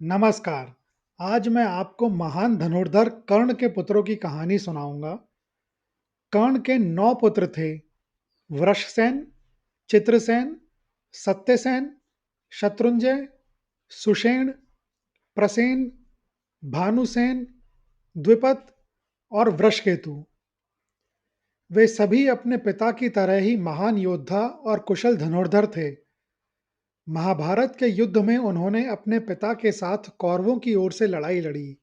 नमस्कार। आज मैं आपको महान धनुर्धर कर्ण के पुत्रों की कहानी सुनाऊंगा। कर्ण के 9 पुत्र थे। वृषसेन, चित्रसेन, सत्यसेन, शत्रुंजय, सुषेण, प्रसेन, भानुसेन, द्विपद और वृषकेतु। वे सभी अपने पिता की तरह ही महान योद्धा और कुशल धनुर्धर थे। महाभारत के युद्ध में उन्होंने अपने पिता के साथ कौरवों की ओर से लड़ाई लड़ी।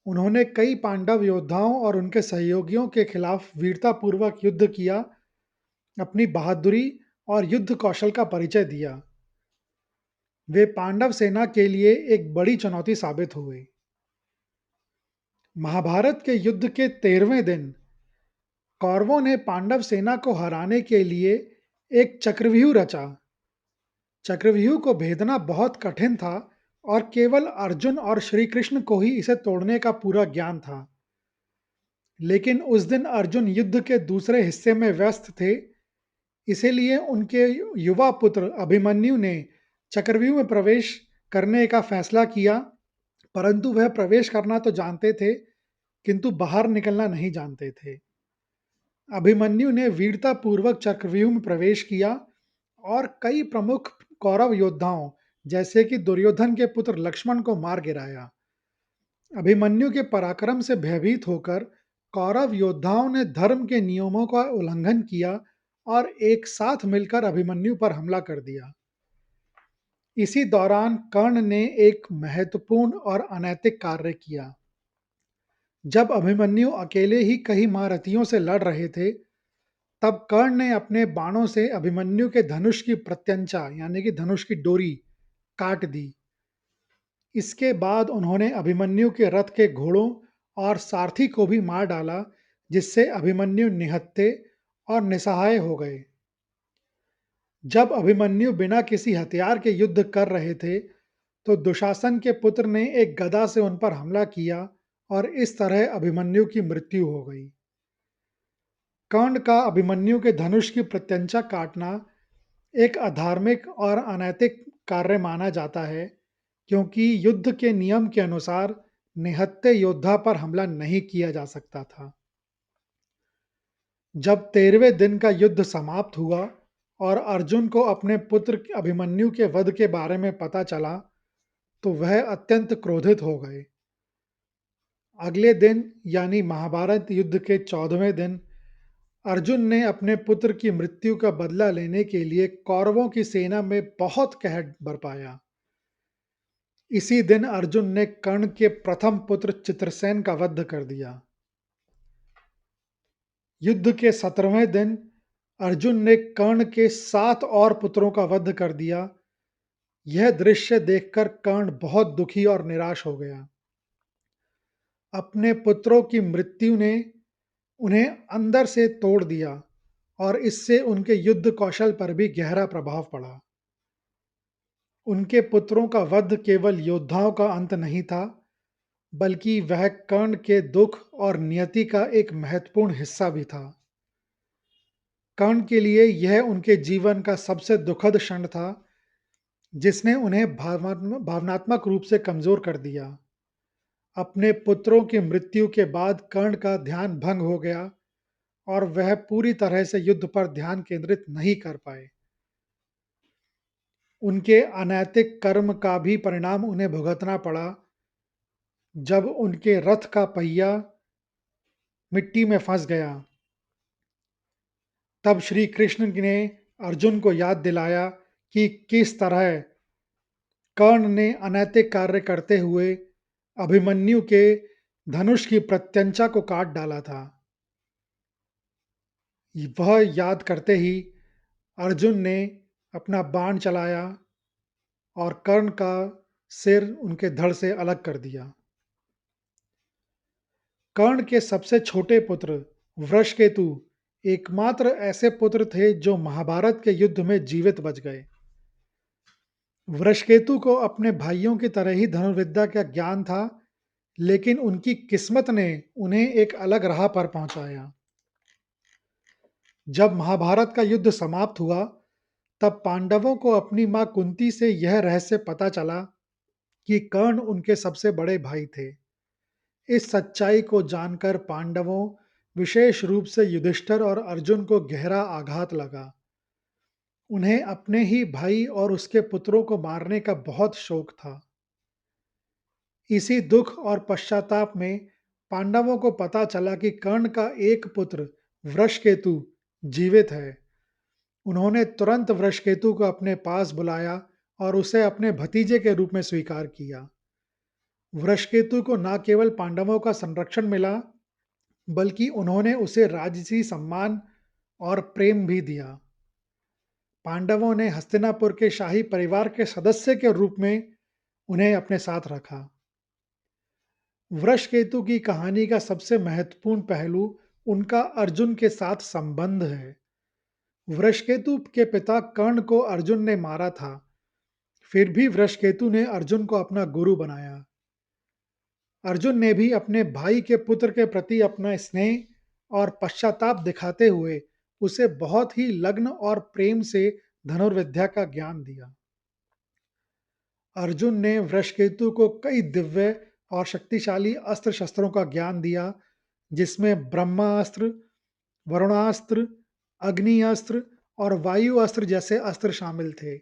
उन्होंने कई पांडव योद्धाओं और उनके सहयोगियों के खिलाफ वीरतापूर्वक युद्ध किया, अपनी बहादुरी और युद्ध कौशल का परिचय दिया। वे पांडव सेना के लिए एक बड़ी चुनौती साबित हुए। महाभारत के युद्ध के 13वें दिन कौरवों ने पांडव सेना को हराने के लिए एक चक्रव्यूह रचा। चक्रव्यूह को भेदना बहुत कठिन था और केवल अर्जुन और श्री कृष्ण को ही इसे तोड़ने का पूरा ज्ञान था। लेकिन उस दिन अर्जुन युद्ध के दूसरे हिस्से में व्यस्त थे, इसीलिए उनके युवा पुत्र अभिमन्यु ने चक्रव्यूह में प्रवेश करने का फैसला किया, परंतु वह प्रवेश करना तो जानते थे, किंतु बाहर निकलना नहीं जानते थे। अभिमन्यु ने वीरतापूर्वक चक्रव्यूह में प्रवेश किया और कई प्रमुख कौरव योद्धाओं जैसे कि दुर्योधन के पुत्र लक्ष्मण को मार गिराया। अभिमन्यु के पराक्रम से भयभीत होकर कौरव योद्धाओं ने धर्म के नियमों का उल्लंघन किया और एक साथ मिलकर अभिमन्यु पर हमला कर दिया। इसी दौरान कर्ण ने एक महत्वपूर्ण और अनैतिक कार्य किया। जब अभिमन्यु अकेले ही कई महारथियों से लड़ रहे थे, तब कर्ण ने अपने बाणों से अभिमन्यु के धनुष की प्रत्यंचा यानी कि धनुष की डोरी काट दी। इसके बाद उन्होंने अभिमन्यु के रथ के घोड़ों और सारथी को भी मार डाला, जिससे अभिमन्यु निहत्थे और निसहाय हो गए। जब अभिमन्यु बिना किसी हथियार के युद्ध कर रहे थे, तो दुशासन के पुत्र ने एक गदा से उन पर हमला किया और इस तरह अभिमन्यु की मृत्यु हो गई। कर्ण का अभिमन्यु के धनुष की प्रत्यंचा काटना एक अधार्मिक और अनैतिक कार्य माना जाता है, क्योंकि युद्ध के नियम के अनुसार निहत्थे योद्धा पर हमला नहीं किया जा सकता था। जब 13वें दिन का युद्ध समाप्त हुआ और अर्जुन को अपने पुत्र अभिमन्यु के वध के बारे में पता चला, तो वह अत्यंत क्रोधित हो गए। अगले दिन यानी महाभारत युद्ध के 14वें दिन अर्जुन ने अपने पुत्र की मृत्यु का बदला लेने के लिए कौरवों की सेना में बहुत कहर बरपाया। इसी दिन अर्जुन ने कर्ण के प्रथम पुत्र चित्रसेन का वध कर दिया। युद्ध के 17वें दिन अर्जुन ने कर्ण के 7 और पुत्रों का वध कर दिया। यह दृश्य देखकर कर्ण बहुत दुखी और निराश हो गया। अपने पुत्रों की मृत्यु ने उन्हें अंदर से तोड़ दिया और इससे उनके युद्ध कौशल पर भी गहरा प्रभाव पड़ा। उनके पुत्रों का वध केवल योद्धाओं का अंत नहीं था, बल्कि वह कर्ण के दुख और नियति का एक महत्वपूर्ण हिस्सा भी था। कर्ण के लिए यह उनके जीवन का सबसे दुखद क्षण था, जिसने उन्हें भावनात्मक रूप से कमजोर कर दिया। अपने पुत्रों की मृत्यु के बाद कर्ण का ध्यान भंग हो गया और वह पूरी तरह से युद्ध पर ध्यान केंद्रित नहीं कर पाए। उनके अनैतिक कर्म का भी परिणाम उन्हें भुगतना पड़ा, जब उनके रथ का पहिया मिट्टी में फंस गया। तब श्री कृष्ण ने अर्जुन को याद दिलाया कि किस तरह कर्ण ने अनैतिक कार्य करते हुए अभिमन्यु के धनुष की प्रत्यंचा को काट डाला था। वह याद करते ही अर्जुन ने अपना बाण चलाया और कर्ण का सिर उनके धड़ से अलग कर दिया। कर्ण के सबसे छोटे पुत्र वृषकेतु एकमात्र ऐसे पुत्र थे जो महाभारत के युद्ध में जीवित बच गए। वृषकेतु को अपने भाइयों की तरह ही धनुर्विद्या का ज्ञान था, लेकिन उनकी किस्मत ने उन्हें एक अलग राह पर पहुंचाया। जब महाभारत का युद्ध समाप्त हुआ, तब पांडवों को अपनी मां कुंती से यह रहस्य पता चला कि कर्ण उनके सबसे बड़े भाई थे। इस सच्चाई को जानकर पांडवों, विशेष रूप से युधिष्ठिर और अर्जुन को गहरा आघात लगा। उन्हें अपने ही भाई और उसके पुत्रों को मारने का बहुत शौक था। इसी दुख और पश्चाताप में पांडवों को पता चला कि कर्ण का एक पुत्र वृषकेतु जीवित है। उन्होंने तुरंत वृषकेतु को अपने पास बुलाया और उसे अपने भतीजे के रूप में स्वीकार किया। वृषकेतु को न केवल पांडवों का संरक्षण मिला, बल्कि उन्होंने उसे राजसी सम्मान और प्रेम भी दिया। पांडवों ने हस्तिनापुर के शाही परिवार के सदस्य के रूप में उन्हें अपने साथ रखा। वृषकेतु की कहानी का सबसे महत्वपूर्ण पहलू उनका अर्जुन के साथ संबंध है। वृषकेतु के पिता कर्ण को अर्जुन ने मारा था, फिर भी वृषकेतु ने अर्जुन को अपना गुरु बनाया। अर्जुन ने भी अपने भाई के पुत्र के प्रति अपना स्नेह और पश्चाताप दिखाते हुए उसे बहुत ही लग्न और प्रेम से धनुर्विद्या का ज्ञान दिया। अर्जुन ने वृषकेतु को कई दिव्य और शक्तिशाली अस्त्र शस्त्रों का ज्ञान दिया, जिसमें ब्रह्मास्त्र, वरुणास्त्र, अग्नि अस्त्र और वायु अस्त्र जैसे अस्त्र शामिल थे।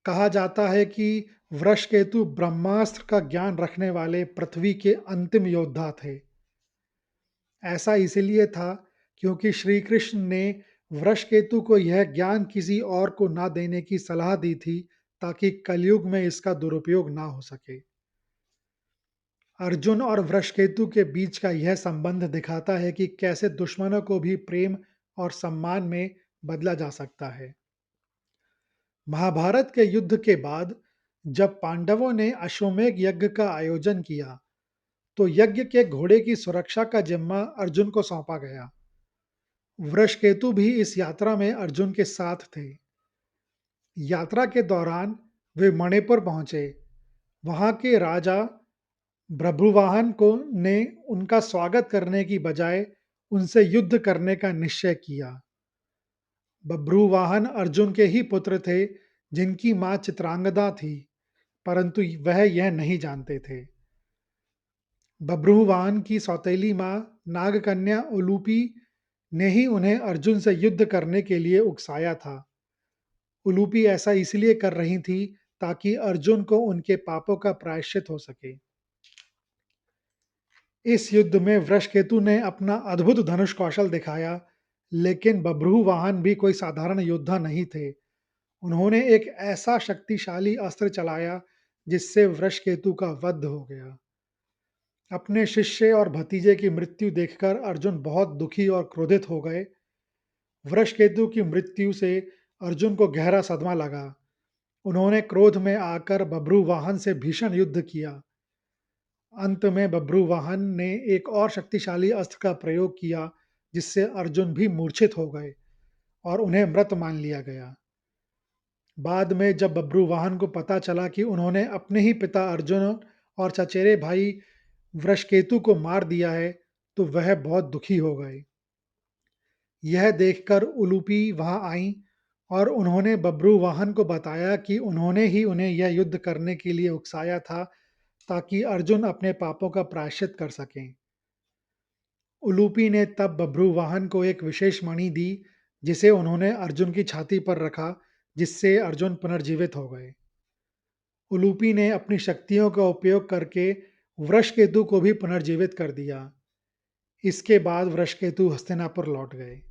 कहा जाता है कि वृषकेतु ब्रह्मास्त्र का ज्ञान रखने वाले पृथ्वी के अंतिम योद्धा थे। ऐसा इसलिए था क्योंकि श्री कृष्ण ने वृषकेतु को यह ज्ञान किसी और को ना देने की सलाह दी थी, ताकि कलयुग में इसका दुरुपयोग ना हो सके। अर्जुन और वृषकेतु के बीच का यह संबंध दिखाता है कि कैसे दुश्मनों को भी प्रेम और सम्मान में बदला जा सकता है। महाभारत के युद्ध के बाद जब पांडवों ने अश्वमेध यज्ञ का आयोजन किया, तो यज्ञ के घोड़े की सुरक्षा का जिम्मा अर्जुन को सौंपा गया। वृषकेतु भी इस यात्रा में अर्जुन के साथ थे। यात्रा के दौरान वे मणिपुर पहुंचे। वहां के राजा बभ्रुवाहन को ने उनका स्वागत करने की बजाय उनसे युद्ध करने का निश्चय किया। बभ्रुवाहन अर्जुन के ही पुत्र थे, जिनकी मां चित्रांगदा थी, परंतु वह यह नहीं जानते थे। बभ्रुवाहन की सौतेली मां नागकन्या उलूपी ने ही उन्हें अर्जुन से युद्ध करने के लिए उकसाया था। उलूपी ऐसा इसलिए कर रही थी ताकि अर्जुन को उनके पापों का प्रायश्चित हो सके। इस युद्ध में वृषकेतु ने अपना अद्भुत धनुष कौशल दिखाया, लेकिन बभ्रुवाहन भी कोई साधारण योद्धा नहीं थे। उन्होंने एक ऐसा शक्तिशाली अस्त्र चलाया जिससे वृषकेतु का वध हो गया। अपने शिष्य और भतीजे की मृत्यु देखकर अर्जुन बहुत दुखी और क्रोधित हो गए। वृषकेतु की मृत्यु से अर्जुन को गहरा सदमा लगा। उन्होंने क्रोध में आकर बभ्रुवाहन से भीषण युद्ध किया। अंत में बभ्रुवाहन ने एक और शक्तिशाली अस्त्र का प्रयोग किया, जिससे अर्जुन भी मूर्छित हो गए और उन्हें मृत मान लिया गया। बाद में जब बभ्रुवाहन को पता चला कि उन्होंने अपने ही पिता अर्जुन और चचेरे भाई वृषकेतु को मार दिया है, तो वह बहुत दुखी हो गए। यह देखकर उलूपी वहां आईं और उन्होंने बभ्रुवाहन को बताया कि उन्होंने ही उन्हें यह युद्ध करने के लिए उकसाया था, ताकि अर्जुन अपने पापों का प्रायश्चित कर सकें। उलूपी ने तब बभ्रुवाहन को एक विशेष मणि दी, जिसे उन्होंने अर्जुन की छाती पर रखा, जिससे अर्जुन पुनर्जीवित हो गए। उलूपी ने अपनी शक्तियों का उपयोग करके वृषकेतु को भी पुनर्जीवित कर दिया। इसके बाद वृषकेतु हस्तिनापुर लौट गए।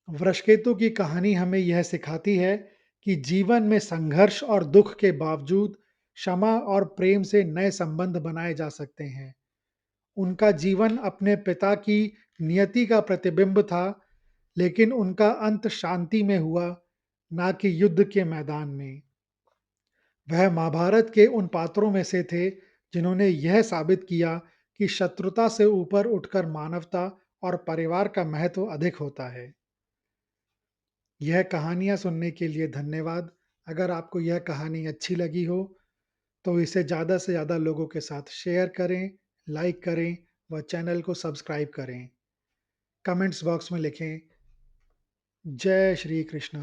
वृषकेतु की कहानी हमें यह सिखाती है कि जीवन में संघर्ष और दुख के बावजूद क्षमा और प्रेम से नए संबंध बनाए जा सकते हैं। उनका जीवन अपने पिता की नियति का प्रतिबिंब था, लेकिन उनका अंत शांति में हुआ, ना कि युद्ध के मैदान में। वह महाभारत के उन पात्रों में से थे जिन्होंने यह साबित किया कि शत्रुता से ऊपर उठकर मानवता और परिवार का महत्व अधिक होता है। यह कहानियाँ सुनने के लिए धन्यवाद। अगर आपको यह कहानी अच्छी लगी हो, तो इसे ज़्यादा से ज़्यादा लोगों के साथ शेयर करें, लाइक करें व चैनल को सब्सक्राइब करें। कमेंट्स बॉक्स में लिखें, जय श्री कृष्ण।